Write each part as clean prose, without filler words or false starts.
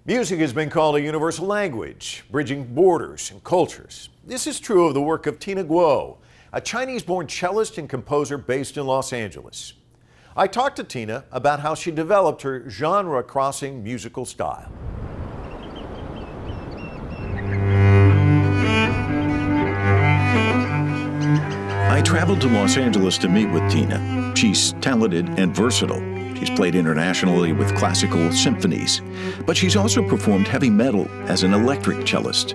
Music has been called a universal language, bridging borders and cultures. This is true of the work of Tina Guo, a Chinese-born cellist and composer based in Los Angeles. I talked to Tina about how she developed her genre-crossing musical style. I traveled to Los Angeles to meet with Tina. She's talented and versatile. She's played internationally with classical symphonies, but she's also performed heavy metal as an electric cellist.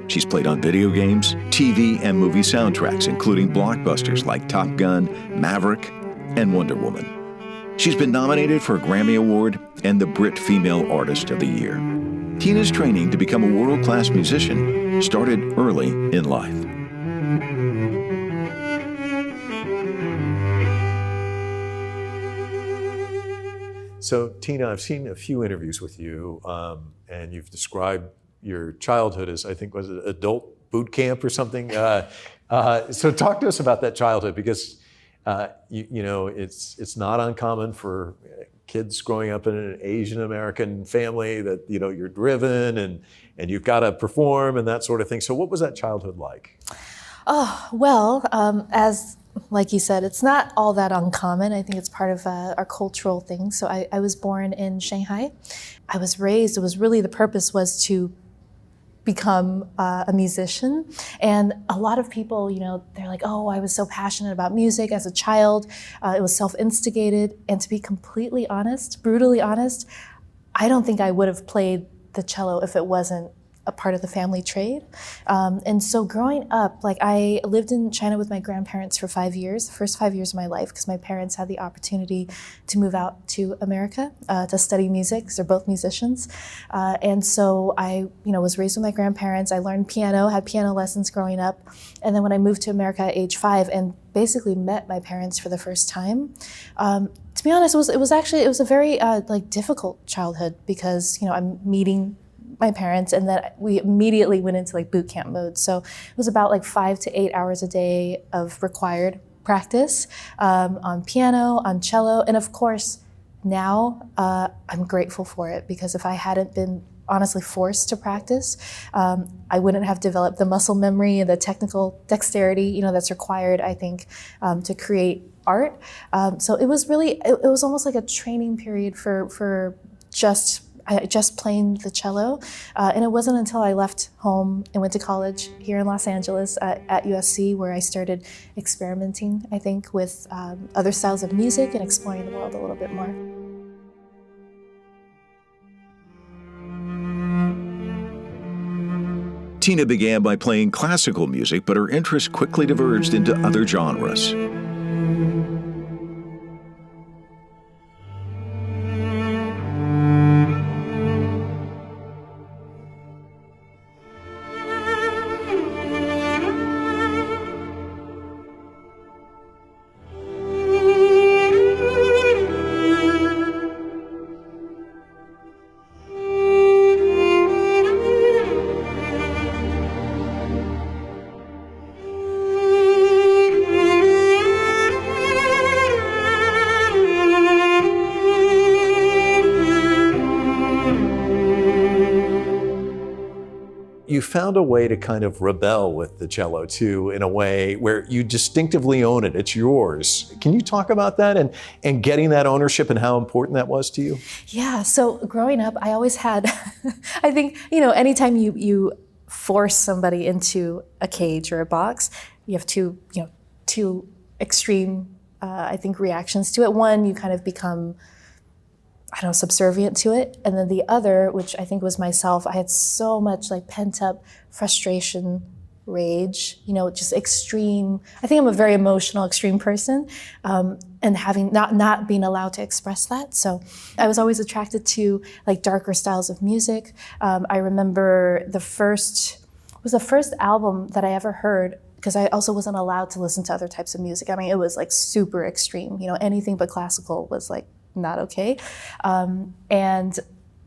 She's played on video games, TV, and movie soundtracks, including blockbusters like Top Gun, Maverick, and Wonder Woman. She's been nominated for a Grammy Award and the Brit Female Artist of the Year. Tina's training to become a world-class musician started early in life. So, Tina, I've seen a few interviews with you, and you've described your childhood as, I think, was it adult boot camp or something? So talk to us about that childhood, because you know, it's not uncommon for kids growing up in an Asian American family that, you know, you're driven and you've got to perform and that sort of thing. So what was that childhood like? Oh, well, as like you said, it's not all that uncommon. I think it's part of our cultural thing. So I was born in Shanghai. I was raised, the purpose was to become a musician. And a lot of people, you know, they're like, oh, I was so passionate about music as a child. It was self-instigated. And to be completely honest, brutally honest, I don't think I would have played the cello if it wasn't a part of the family trade. And so growing up, like I lived in China with my grandparents for 5 years, the first 5 years of my life, because my parents had the opportunity to move out to America to study music, because they're both musicians. And so I, was raised with my grandparents. I learned piano, had piano lessons growing up. And then when I moved to America at age 5 and basically met my parents for the first time, to be honest, it was a very difficult childhood, because, I'm meeting my parents, and then we immediately went into boot camp mode. So it was about 5 to 8 hours a day of required practice on piano, on cello, and of course now I'm grateful for it, because if I hadn't been honestly forced to practice, I wouldn't have developed the muscle memory and the technical dexterity that's required, I think, to create art. So it was almost like a training period for just playing the cello. And it wasn't until I left home and went to college here in Los Angeles at USC where I started experimenting, I think, with other styles of music and exploring the world a little bit more. Tina began by playing classical music, but her interest quickly diverged into other genres. You found a way to kind of rebel with the cello too, in a way where you distinctively own it. It's yours. Can you talk about that and getting that ownership and how important that was to you? Yeah, so growing up, I always had, I think, anytime you force somebody into a cage or a box, you have two extreme, I think, reactions to it. One, you kind of become, subservient to it. And then the other, which I think was myself, I had so much pent up frustration, rage, just extreme. I think I'm a very emotional, extreme person, and having not being allowed to express that. So I was always attracted to darker styles of music. I remember the first album that I ever heard, because I also wasn't allowed to listen to other types of music. I mean, it was super extreme. Anything but classical was not okay. And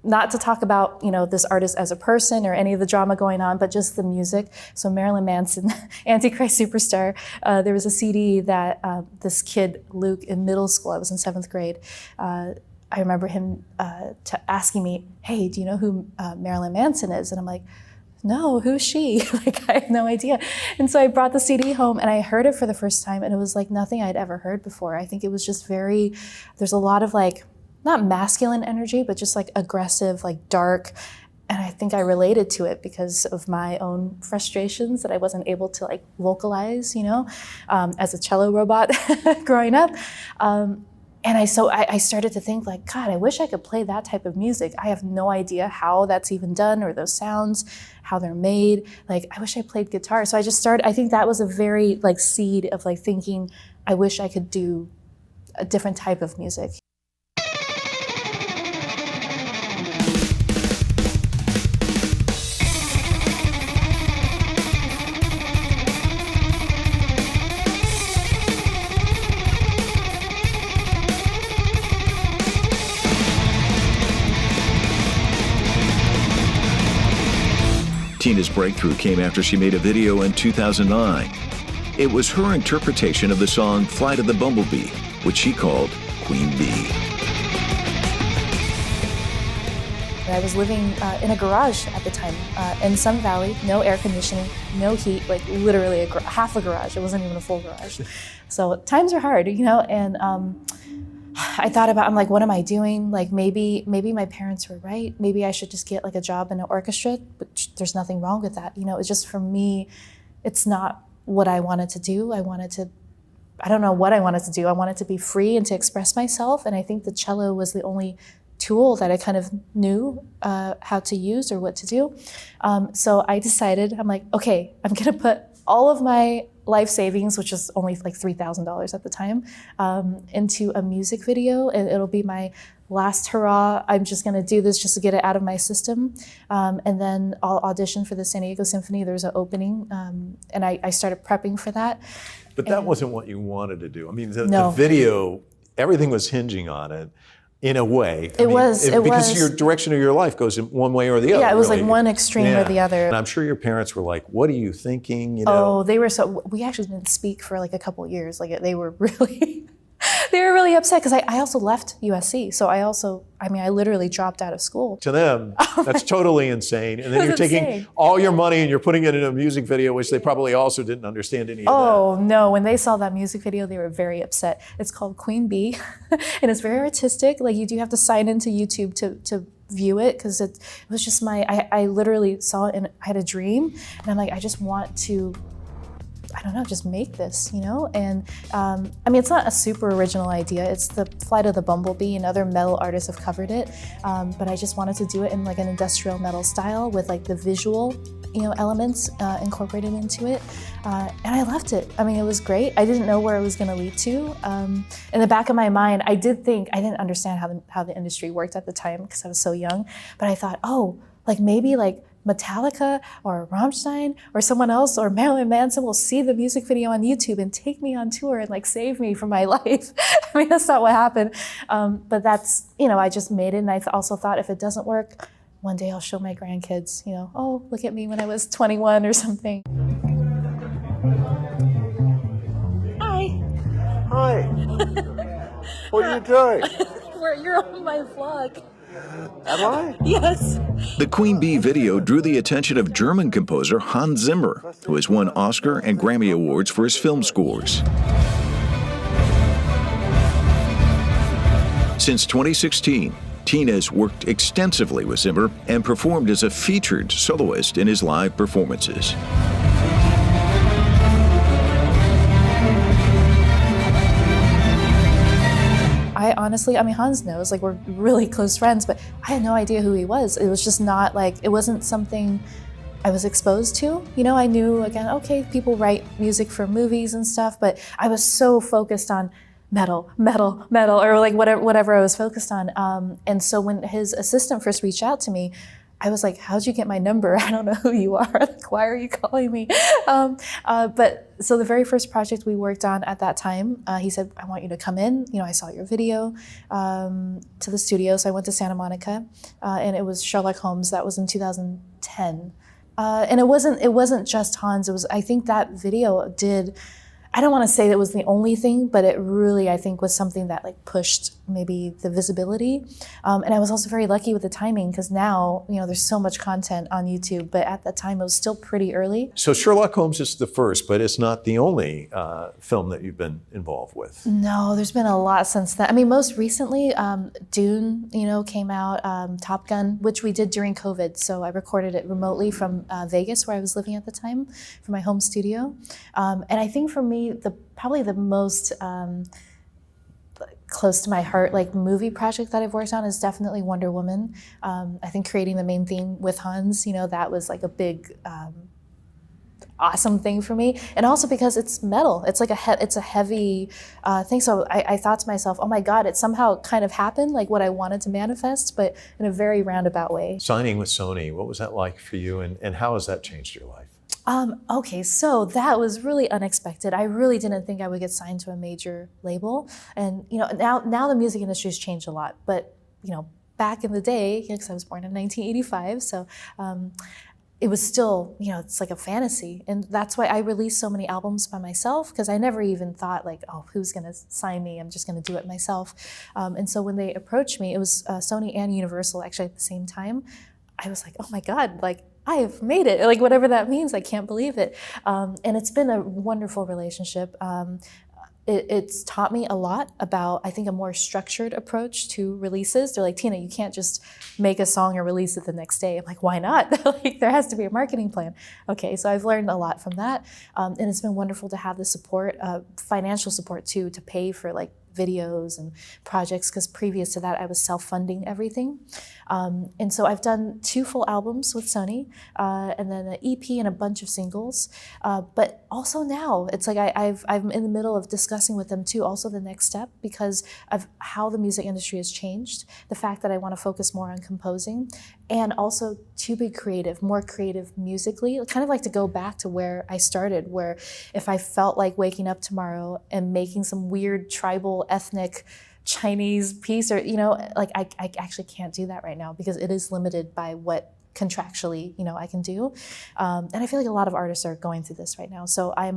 not to talk about, this artist as a person or any of the drama going on, but just the music. So Marilyn Manson, Antichrist Superstar, there was a CD that this kid, Luke, in middle school, I was in 7th grade, I remember him asking me, hey, do you know who Marilyn Manson is? And I'm like, no, who's she? Like, I have no idea. And so I brought the CD home and I heard it for the first time, and it was like nothing I'd ever heard before. I think it was just there's a lot of like, not masculine energy, but just like aggressive, like dark. And I think I related to it because of my own frustrations that I wasn't able to like vocalize, as a cello robot growing up. And I started to think like, God, I wish I could play that type of music. I have no idea how that's even done, or those sounds, how they're made. Like, I wish I played guitar. So I just started, I think that was a very like seed of like thinking, I wish I could do a different type of music. Tina's breakthrough came after she made a video in 2009. It was her interpretation of the song Flight of the Bumblebee, which she called Queen Bee. I was living in a garage at the time in Sun Valley, no air conditioning, no heat, like literally half a garage. It wasn't even a full garage. So times are hard, and I thought about, I'm like, what am I doing? Like maybe my parents were right. Maybe I should just get like a job in an orchestra, but there's nothing wrong with that. It's just, for me, it's not what I wanted to do. I don't know what I wanted to do. I wanted to be free and to express myself. And I think the cello was the only tool that I kind of knew how to use or what to do. So I decided, I'm like, okay, I'm gonna put all of my life savings, which is only like $3,000 at the time, into a music video, and it'll be my last hurrah. I'm just gonna do this just to get it out of my system. And then I'll audition for the San Diego Symphony. There's an opening, and I started prepping for that. But that wasn't what you wanted to do. I mean, the video, everything was hinging on it. In a way. Because your direction of your life goes in one way or the other. Yeah, it was like one extreme or the other. And I'm sure your parents were like, what are you thinking? Oh, they were we actually didn't speak for like a couple of years. Like they were really, they were really upset because I also left USC. So I literally dropped out of school. To them, that's totally insane. And then you're taking all your money and you're putting it in a music video, which they probably also didn't understand any of that. Oh, no. When they saw that music video, they were very upset. It's called Queen Bee, and it's very artistic. Like, you do have to sign into YouTube to view it, because it was just I literally saw it and I had a dream. And I'm like, I just want to, I don't know, just make this, And it's not a super original idea. It's the Flight of the Bumblebee, and other metal artists have covered it. But I just wanted to do it in like an industrial metal style with like the visual, elements incorporated into it. And I loved it. It was great. I didn't know where it was going to lead to. In the back of my mind, I didn't understand how the industry worked at the time because I was so young. But I thought, maybe Metallica or Rammstein or someone else or Marilyn Manson will see the music video on YouTube and take me on tour and save me from my life. That's not what happened. But that's, I just made it. And I also thought, if it doesn't work, one day I'll show my grandkids, oh, look at me when I was 21 or something. Hi. Hi. What are you doing? You're on my vlog. Am I? Yes. The Queen Bee video drew the attention of German composer Hans Zimmer, who has won Oscar and Grammy Awards for his film scores. Since 2016, Tina has worked extensively with Zimmer and performed as a featured soloist in his live performances. I honestly, Hans knows, we're really close friends, but I had no idea who he was. It was just not it wasn't something I was exposed to. I knew, again, okay, people write music for movies and stuff, but I was so focused on metal, or whatever I was focused on. And so when his assistant first reached out to me, I was like, how'd you get my number? I don't know who you are. Why are you calling me? But so the very first project we worked on at that time, he said, I want you to come in. I saw your video to the studio. So I went to Santa Monica, and it was Sherlock Holmes. That was in 2010. And it wasn't just Hans. I think that video did I don't want to say that was the only thing, but it really, I think, was something that like pushed maybe the visibility. And I was also very lucky with the timing because now, there's so much content on YouTube, but at that time it was still pretty early. So Sherlock Holmes is the first, but it's not the only film that you've been involved with. No, there's been a lot since then. I mean, most recently, Dune, came out, Top Gun, which we did during COVID. So I recorded it remotely from Vegas, where I was living at the time, from my home studio. And I think for me, probably the most close to my heart like movie project that I've worked on is definitely Wonder Woman. I think creating the main theme with Hans, that was like a big awesome thing for me, and also because it's metal. It's like it's a heavy thing. So I thought to myself, oh my God, it somehow kind of happened, like what I wanted to manifest, but in a very roundabout way. Signing with Sony, what was that like for you, and how has that changed your life? Okay, so that was really unexpected. I really didn't think I would get signed to a major label, and now the music industry has changed a lot. But back in the day, because I was born in 1985, so. It was still, it's like a fantasy. And that's why I released so many albums by myself, because I never even thought like, oh, who's gonna sign me? I'm just gonna do it myself. And so when they approached me, it was Sony and Universal actually at the same time. I was like, oh my God, like I have made it. Like whatever that means, I can't believe it. And it's been a wonderful relationship. It's taught me a lot about, I think, a more structured approach to releases. They're like, Tina, you can't just make a song and release it the next day. I'm like, why not? Like, there has to be a marketing plan. Okay, so I've learned a lot from that. And it's been wonderful to have the support, financial support too, to pay for like videos and projects, because previous to that I was self-funding everything. And so I've done 2 full albums with Sony, and then an EP and a bunch of singles. But also now it's like I'm in the middle of discussing with them too, also the next step, because of how the music industry has changed, the fact that I want to focus more on composing, and also to be creative, more creative musically, kind of like to go back to where I started, where if I felt like waking up tomorrow and making some weird tribal ethnic Chinese piece, or like I actually can't do that right now because it is limited by what contractually I can do, and I feel like a lot of artists are going through this right now. So I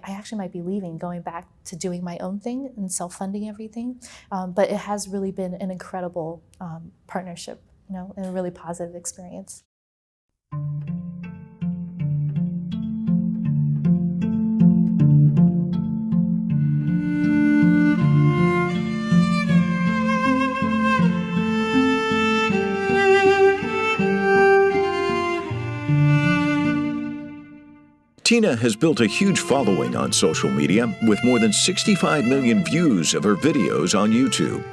actually might be leaving, going back to doing my own thing and self-funding everything, but it has really been an incredible partnership, and a really positive experience. Tina has built a huge following on social media with more than 65 million views of her videos on YouTube.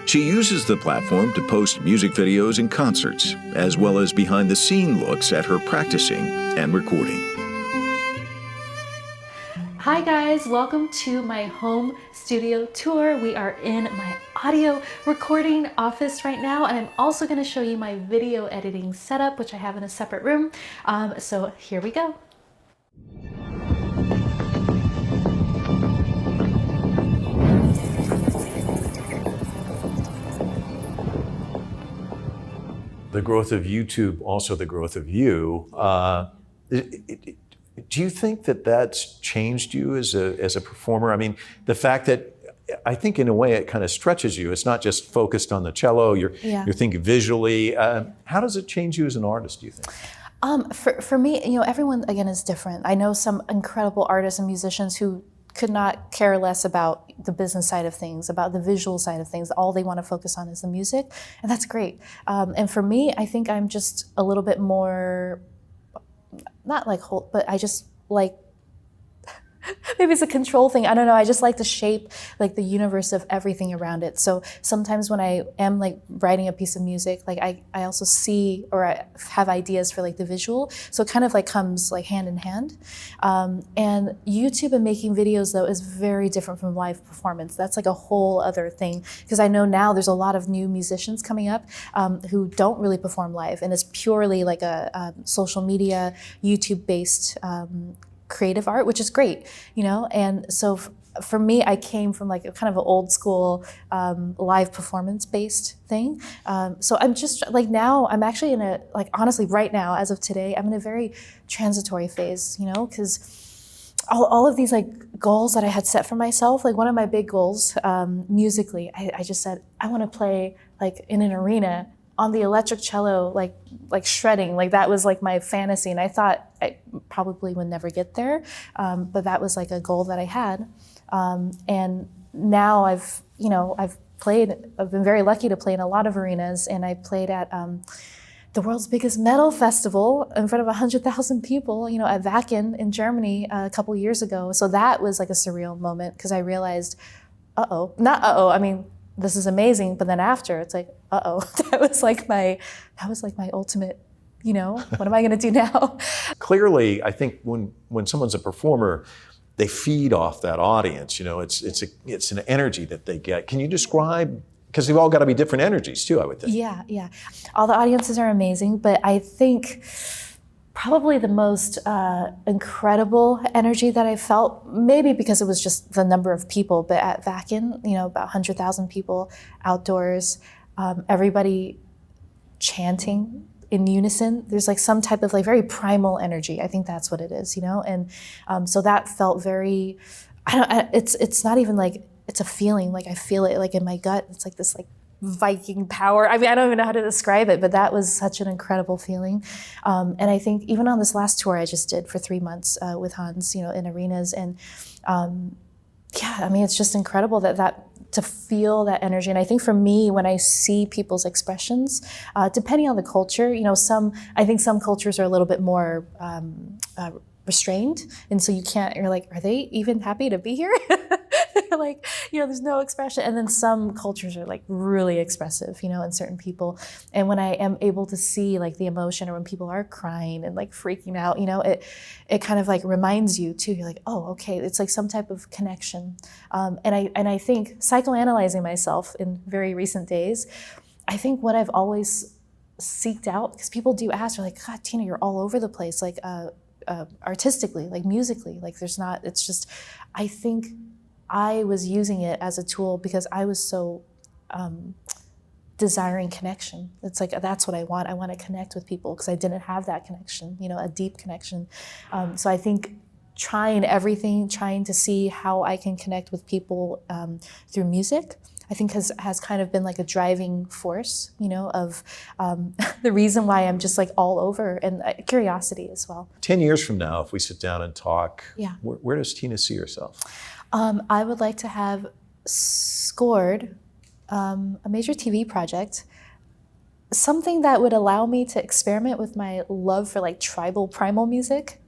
She uses the platform to post music videos and concerts, as well as behind-the-scene looks at her practicing and recording. Hi guys, welcome to my home studio tour. We are in my audio recording office right now, and I'm also going to show you my video editing setup, which I have in a separate room. So here we go. The growth of YouTube, also the growth of you. Do you think that that's changed you as a performer? I mean, the fact that I think in a way it kind of stretches you. It's not just focused on the cello. You're thinking visually. How does it change you as an artist, do you think? For me, everyone again is different. I know some incredible artists and musicians who could not care less about the business side of things, about the visual side of things. All they want to focus on is the music, and that's great. And for me, I think I'm just a little bit more, not like whole, but I just like, maybe it's a control thing. I don't know. I just like to shape like the universe of everything around it. So sometimes when I am like writing a piece of music, like I also see or I have ideas for like the visual. So it kind of like comes like hand in hand. And YouTube and making videos though is very different from live performance. That's like a whole other thing, because I know now there's a lot of new musicians coming up who don't really perform live, and it's purely like a social media, YouTube based creative art, which is great, and so for me, I came from like a kind of an old school live performance based thing. So I'm just like, now I'm actually in a, like honestly right now, as of today, I'm in a very transitory phase, because all of these like goals that I had set for myself. Like one of my big goals musically, I just said, I want to play like in an arena on the electric cello, like shredding. Like that was like my fantasy. And I thought I probably would never get there. But that was like a goal that I had. And now I've been very lucky to play in a lot of arenas, and I played at the world's biggest metal festival in front of 100,000 people, at Wacken in Germany a couple years ago. So that was like a surreal moment because I realized, I mean, this is amazing, but then after it's like, that was like my ultimate, what am I gonna do now? Clearly, I think when someone's a performer, they feed off that audience. It's an energy that they get. Can you describe? Because they've all got to be different energies too, I would think. Yeah. All the audiences are amazing, but I think probably the most incredible energy that I felt, maybe because it was just the number of people, but at Wacken, about 100,000 people outdoors, everybody chanting in unison. There's like some type of like very primal energy. I think that's what it is, and so that felt very. It's not even like. It's a feeling, like I feel it like in my gut. It's like this like Viking power. I mean, I don't even know how to describe it, but that was such an incredible feeling. And I think even on this last tour I just did for 3 months with Hans, in arenas. And it's just incredible that to feel that energy. And I think for me, when I see people's expressions, depending on the culture, I think some cultures are a little bit more restrained. And so you're like, are they even happy to be here? Like, there's no expression. And then some cultures are like really expressive, in certain people. And when I am able to see like the emotion, or when people are crying and like freaking out, it kind of like reminds you too. You're like, oh, okay, it's like some type of connection. And I think psychoanalyzing myself in very recent days, I think what I've always seeked out, because people do ask, they're like, God, Tina, you're all over the place, like artistically, like musically, like it's just, I think I was using it as a tool because I was so desiring connection. It's like, that's what I want. I want to connect with people because I didn't have that connection, a deep connection. So I think trying to see how I can connect with people through music, I think has kind of been like a driving force, of the reason why I'm just like all over, and curiosity as well. 10 years from now, if we sit down and talk, Yeah. where does Tina see herself? I would like to have scored a major TV project, something that would allow me to experiment with my love for like tribal primal music,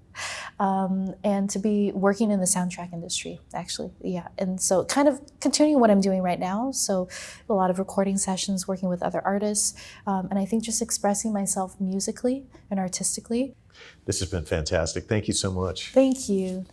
and to be working in the soundtrack industry, actually. Yeah. And so kind of continuing what I'm doing right now. So a lot of recording sessions, working with other artists, and I think just expressing myself musically and artistically. This has been fantastic. Thank you so much. Thank you.